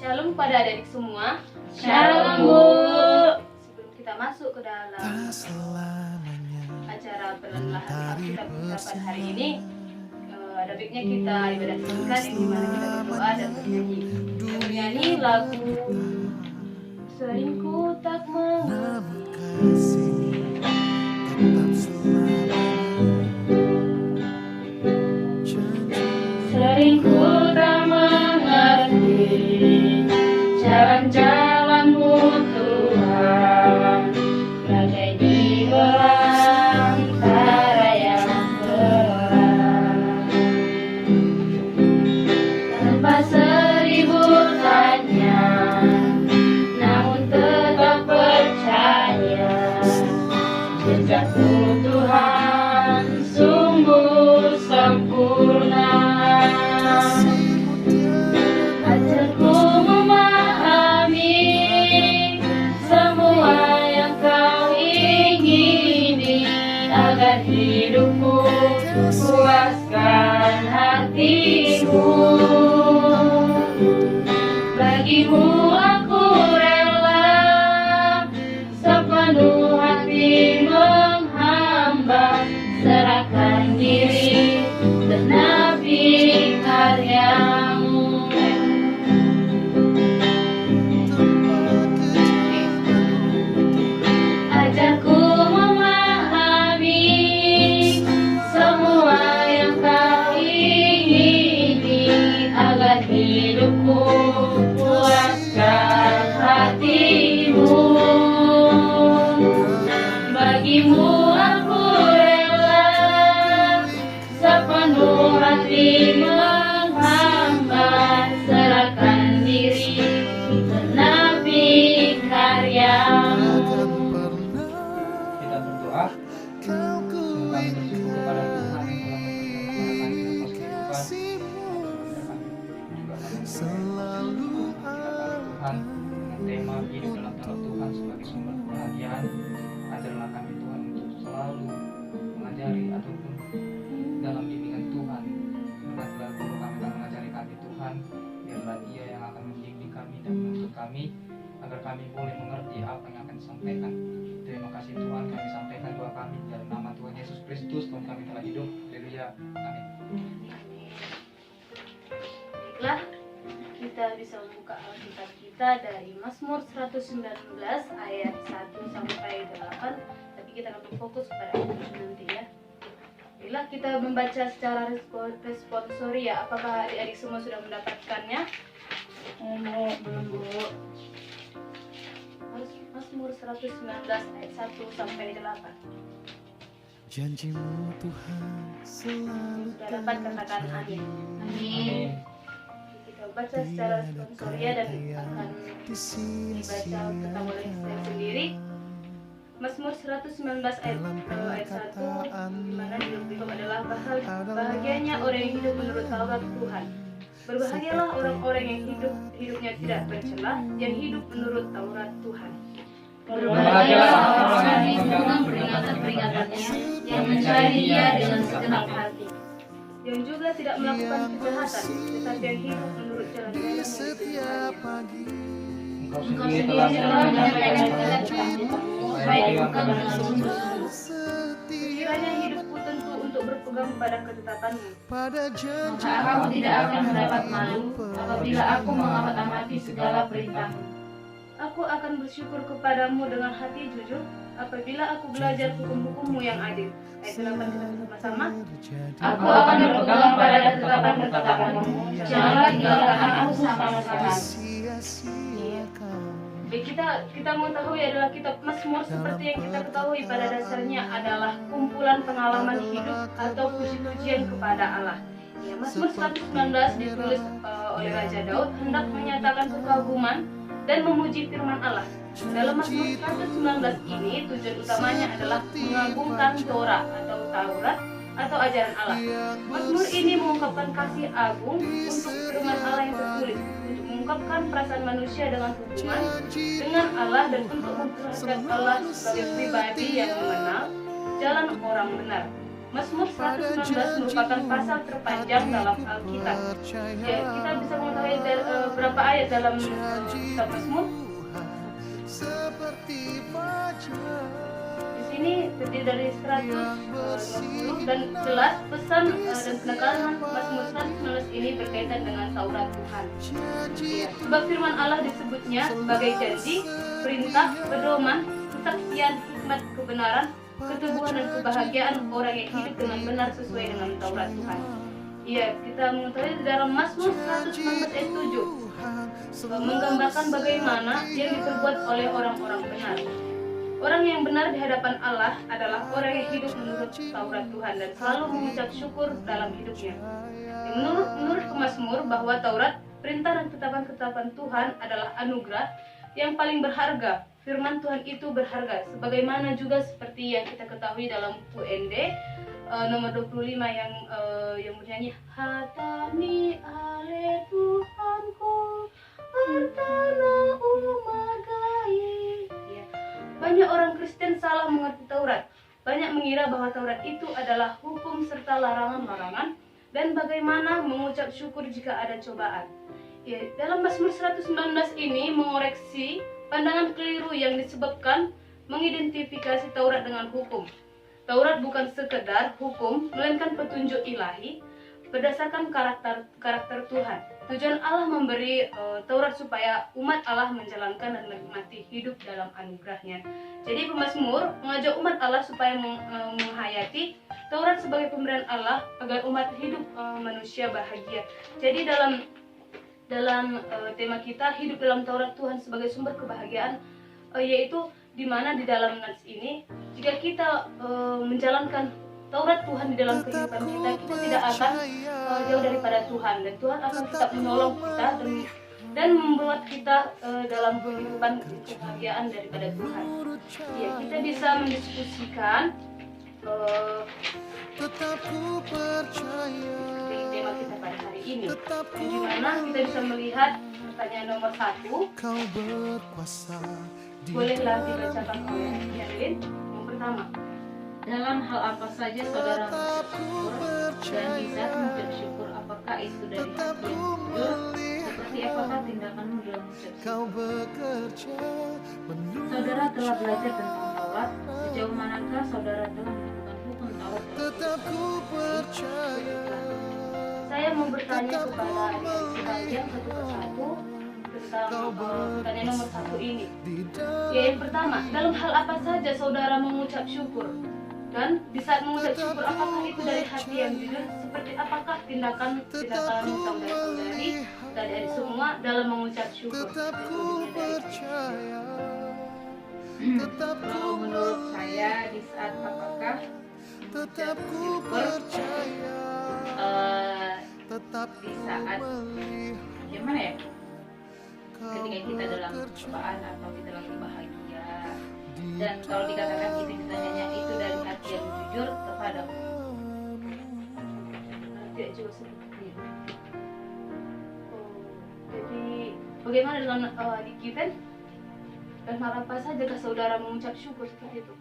Shalom pada adik semua. Shalom, Bu. Sebelum kita masuk ke dalam acara perlahan kita pada hari ini, ada baiknya kita ibadah singkat yang dimana kita berdoa dan bernyanyi. Kita bernyanyi lagu Sering Ku Tak Mengerti. Sering ku tak mengerti jalan-jalan-Mu Tuhan, bagai di belantara yang gelap. Tanpa seribu tanya, namun tetap percaya, jejakku Tuhan sungguh sempurna. Ajarku memahami semua yang Kau ingini, agar hidupku puaskan hati-Mu. Bagi-Mu aku rela sepenuh hati menghamba, serahkan diri genapi karya-Mu. Ajarku memahami semua yang Kau ingini, agar hidupku puaskan hati-Mu. Bagi-Mu aku rela sepenuh hati menghamba, serahkan diri genapi karya-Mu. Kita berdoa. Kami bersyukur kepada Tuhan yang telah Tuhan dengan tema hidup dalam dalam Tuhan sebagai sumber kebahagiaan. Ajarlah kami Tuhan untuk selalu mengajari ataupun dalam bimbingan Tuhan. Berkatlah guru kami akan mengajari kami Tuhan, biarlah Dia yang akan membimbing kami dan menuntun kami, agar kami boleh mengerti apa yang akan disampaikan. Terima kasih Tuhan, kami sampaikan doa kami dalam nama Tuhan Yesus Kristus, Tuhan kami telah hidup. Haleluya. Amin. Baiklah, kita bisa membuka Alkitab kita dari Mazmur 119 ayat 1 sampai 8, tapi kita akan berfokus pada ayat 7 nanti ya. Baiklah, kita membaca secara responsori ya. Apakah adik-adik semua sudah mendapatkannya? Belum, Bu. Mazmur 119 ayat 1 sampai 8. Janji-Mu Tuhan selalu Sudah dapat, katakan amin. Amin. Kita baca secara responsori ya, dan akan dibaca kita oleh saya sendiri. Mazmur 119 ayat 1, di mana judul adalah bahagianya orang yang hidup menurut Taurat Tuhan. Berbahagialah orang-orang yang hidupnya tidak tercela, yang hidup menurut Taurat Tuhan. Berbahagialah orang-orang yang memegang peringatan-peringatannya, yang mencari Dia dengan segenap hati. Yang juga tidak melakukan kejahatan, tetapi yang hidup menurut jalan-jalan yang ditunjukkannya. Engkau sendiri telah menyampaikan supaya bukan dengan sungguh. Kiranya hidupku tentu untuk berpegang pada ketetapan-Mu. Maka aku tidak akan mendapat malu apabila aku mengamati segala perintah-Mu. Aku akan bersyukur kepadamu dengan hati jujur apabila aku belajar hukum-hukum-Mu yang adil. Ayat 8 kita bersama-sama. Aku akan berpegang pada ketetapan-ketetapan-Mu, janganlah tinggalkan aku sama-sama. Baik, kita mengetahui adalah kitab Mazmur seperti yang kita ketahui pada dasarnya adalah kumpulan pengalaman hidup atau puji-pujian kepada Allah. Ya, Mazmur 119 ditulis oleh Raja Daud hendak menyatakan kekaguman dan memuji firman Allah. Dalam Mazmur 119 ini tujuan utamanya adalah mengagungkan Torah atau Taurat atau ajaran Allah. Mazmur ini mengungkapkan kasih agung untuk firman Allah yang tertulis, untuk mengungkapkan perasaan manusia dengan hubungan dengan Allah dan untuk memperlihatkan Allah sebagai pribadi yang mengenal jalan orang benar. Mazmur 119 merupakan pasal terpanjang dalam Alkitab. Ya, kita bisa mengetahui berapa ayat dalam kitab Mazmur. Di sini terdiri dari 150 dan jelas pesan dan penekanan Mazmur 119 ini berkaitan dengan Taurat Tuhan. Ya, sebab firman Allah disebutnya sebagai janji, perintah, pedoman, kesaksian, hikmat, kebenaran, keteguhan dan kebahagiaan orang yang hidup dengan benar sesuai dengan Taurat Tuhan. Iya, kita mengetahui dalam Mazmur 119 ayat 7 menggambarkan bagaimana yang diperbuat oleh orang-orang benar. Orang yang benar di hadapan Allah adalah orang yang hidup menurut Taurat Tuhan dan selalu mengucap syukur dalam hidupnya. Menurut pemazmur bahwa Taurat, perintah dan ketetapan-ketetapan Tuhan adalah anugerah yang paling berharga. Firman Tuhan itu berharga, sebagaimana juga seperti yang kita ketahui dalam UND nomor 25 yang bernyanyi Hatani ale Tuhanku hartana umagai. Ya. Banyak orang Kristen salah mengerti Taurat. Banyak mengira bahwa Taurat itu adalah hukum serta larangan-larangan dan bagaimana mengucap syukur jika ada cobaan. Ya, dalam Mazmur 119 ini mengoreksi pandangan keliru yang disebabkan mengidentifikasi Taurat dengan hukum. Taurat bukan sekedar hukum, melainkan petunjuk ilahi berdasarkan karakter Tuhan. Tujuan Allah memberi Taurat supaya umat Allah menjalankan dan menikmati hidup dalam anugerahnya. Jadi pemazmur mengajak umat Allah supaya menghayati Taurat sebagai pemberian Allah agar umat hidup manusia bahagia. Jadi dalam tema kita hidup dalam Taurat Tuhan sebagai sumber kebahagiaan, yaitu di mana di dalam nats ini jika kita menjalankan Taurat Tuhan di dalam kehidupan kita, kita tidak akan jauh daripada Tuhan dan Tuhan akan tetap menolong kita dan membuat kita dalam kehidupan kebahagiaan daripada Tuhan. Ya, kita bisa mendiskusikan tema kita pada hari ini, di mana kita bisa melihat pertanyaan nomor 1. Bolehlah dibacakan oleh Herlin. Yang pertama, dalam hal apa saja saudara mengucap syukur dan di saat mengucap syukur apakah itu dari hati yang jujur? Seperti apakah tindakanmu dalam mengucap syukur? Saudara telah belajar tentang Taurat. Sejauh manakah saudara telah melakukan hukum Taurat? saya mau bertanya kepada adik-adik sekalian satu persatu tentang pertanyaan nomor 1 ini. Ya, yang pertama, dalam hal apa saja saudara mengucap syukur? Dan di saat mengucap syukur, apakah itu dari hati yang jujur? Seperti apakah tindakan saudara-saudari dan dari semua dalam mengucap syukur? Kalau menurut saya di saat apakah mengucap syukur di saat gimana ya? Ketika kita dalam cobaan atau kita lagi bahagia, dan kalau dikatakan itu ditanyanya itu dari hati yang jujur kepada Tidak juga seperti itu. Jadi bagaimana dengan adik kita? Dan hal apa saja saudara mengucap syukur seperti itu?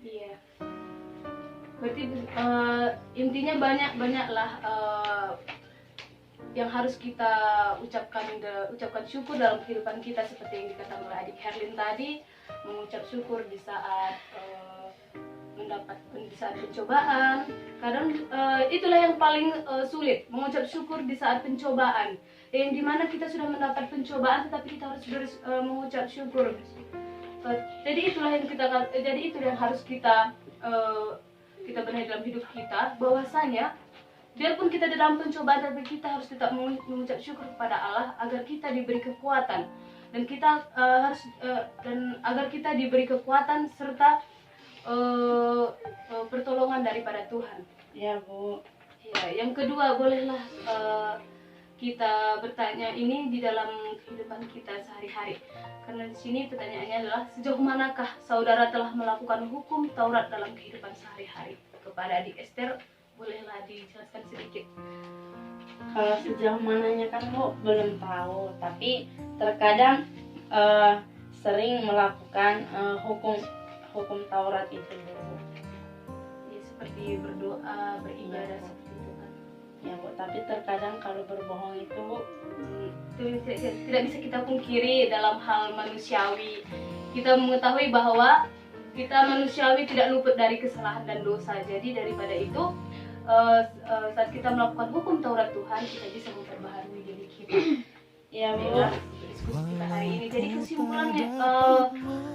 Iya. Berarti intinya banyaklah yang harus kita ucapkan syukur dalam kehidupan kita, seperti yang dikatakan oleh adik Herlin tadi, mengucap syukur di saat di saat pencobaan. Kadang itulah yang paling sulit, mengucap syukur di saat pencobaan. Yang dimana kita sudah mendapat pencobaan, tetapi kita harus mengucap syukur. Jadi itulah yang harus kita benahi dalam hidup kita, bahwasanya biarpun kita dalam pencobaan, tapi kita harus tetap mengucap syukur kepada Allah agar kita diberi kekuatan dan kita agar kita diberi kekuatan serta pertolongan daripada Tuhan. ya Bu. Ya, yang kedua, bolehlah kita bertanya ini di dalam kehidupan kita sehari-hari. Karena di sini pertanyaannya adalah sejauh manakah saudara telah melakukan hukum Taurat dalam kehidupan sehari-hari? Kepada adik Esther, bolehlah dijelaskan sedikit. Kalau sejauh mananya kan Bu belum tahu, tapi terkadang sering melakukan hukum Taurat itu, Ya, seperti berdoa, beribadah seperti itu kan. ya Bu. Tapi terkadang kalau berbohong itu Itu tidak bisa kita pungkiri dalam hal manusiawi. Kita mengetahui bahwa kita manusiawi tidak luput dari kesalahan dan dosa. Jadi daripada itu saat kita melakukan hukum Taurat Tuhan, kita bisa memperbaharui diri kita. ya Bu. Itulah diskusi kita hari ini. Jadi kesimpulannya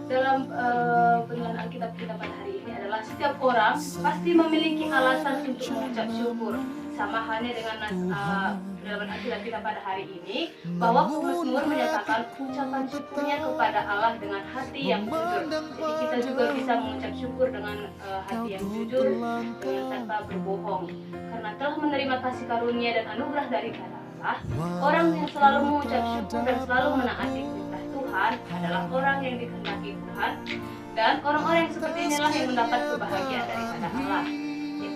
dalam penilaian Alkitab kita pada hari ini adalah setiap orang pasti memiliki alasan untuk mengucap syukur. Sama halnya dengan dalam Alkitab kita pada hari ini, bahwa pemazmur menyatakan ucapan syukurnya kepada Allah dengan hati yang jujur. Jadi kita juga bisa mengucap syukur dengan hati yang jujur, dengan tanpa berbohong. Karena telah menerima kasih karunia dan anugerah dari Allah, orang yang selalu mengucap syukur dan selalu menaati perintah Tuhan adalah orang yang dikehendaki Tuhan, dan orang-orang yang seperti inilah yang mendapat kebahagiaan daripada Allah.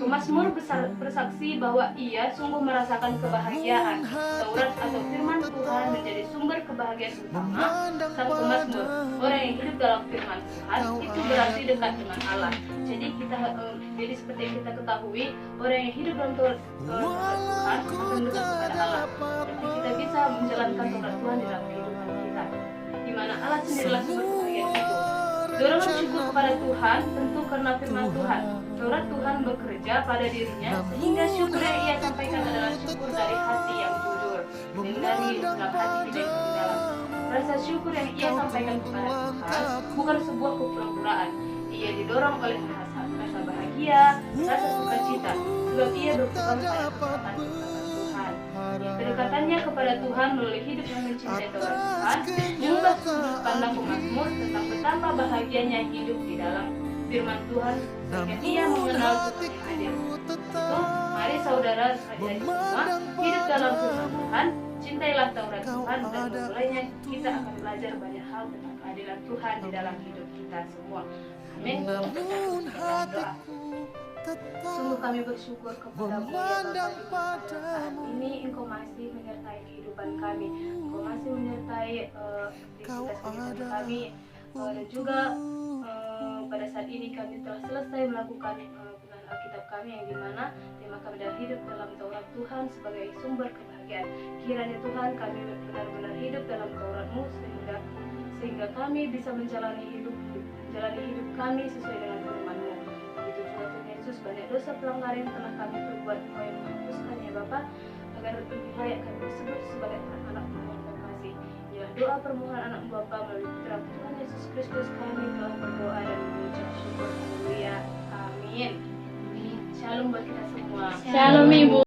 Pemazmur bersaksi bahwa ia sungguh merasakan kebahagiaan. Taurat atau firman Tuhan menjadi sumber kebahagiaan utama sang pemazmur. Orang yang hidup dalam firman Tuhan itu berarti dekat dengan Allah. Jadi seperti yang kita ketahui, orang yang hidup dalam Taurat Tuhan akan dekat kepada Allah. Jadi kita bisa menjalankan Taurat Tuhan di dalam kehidupan kita, di mana Allah sendirilah sumber kebahagiaan itu. Dorongan syukur kepada Tuhan tentu karena firman Tuhan. Taurat Tuhan bekerja pada dirinya sehingga syukur yang ia sampaikan adalah syukur dari hati yang jujur dan dari dalam hati tidak yang dalam. Rasa syukur yang ia sampaikan kepada Tuhan bukan sebuah kepura-puraan. Ia didorong oleh rasa bahagia, rasa sukacita, sebab ia berpegang pada kekuatan Tuhan. Kedekatannya kepada Tuhan melalui hidup yang mencintai Taurat Tuhan mengubah sudut pandang pemazmur tentang betapa bahagianya hidup di dalam firman Tuhan sehingga ia mengenal Tuhan yang adil. Itu, mari saudara saudari semua hidup dalam firman Tuhan, cintailah Taurat Tuhan, dan mulainya kita akan belajar banyak hal tentang keadilan Tuhan di dalam hidup kita semua. Amin. Doa. Sungguh kami bersyukur kepada-Mu ya Bapa, saat ini Engkau masih menyertai kehidupan kami, Engkau masih menyertai aktivitas kehidupan kami, dan juga pada saat ini kami telah selesai melakukan penggunaan Alkitab kami yang dimana tema kami adalah hidup dalam Taurat Tuhan sebagai sumber kebahagiaan. Kiranya Tuhan kami benar-benar hidup dalam Taurat-Mu sehingga kami bisa menjalani hidup kami sesuai dengan firman-Mu. Begitu juga Tuhan Yesus, banyak dosa pelanggaran yang telah kami perbuat, Engkau yang menghapuskan ya Bapa, agar lebih layak kami disebut sebagai anak-anak-Mu yang terkasih. Ya, doa permohonan anak Bapa melalui putra Tuhan Yesus Kristus kami telah berdoa dan mengucap syukur. Haleluya. Amin. Shalom buat kita semua. Shalom Ibu.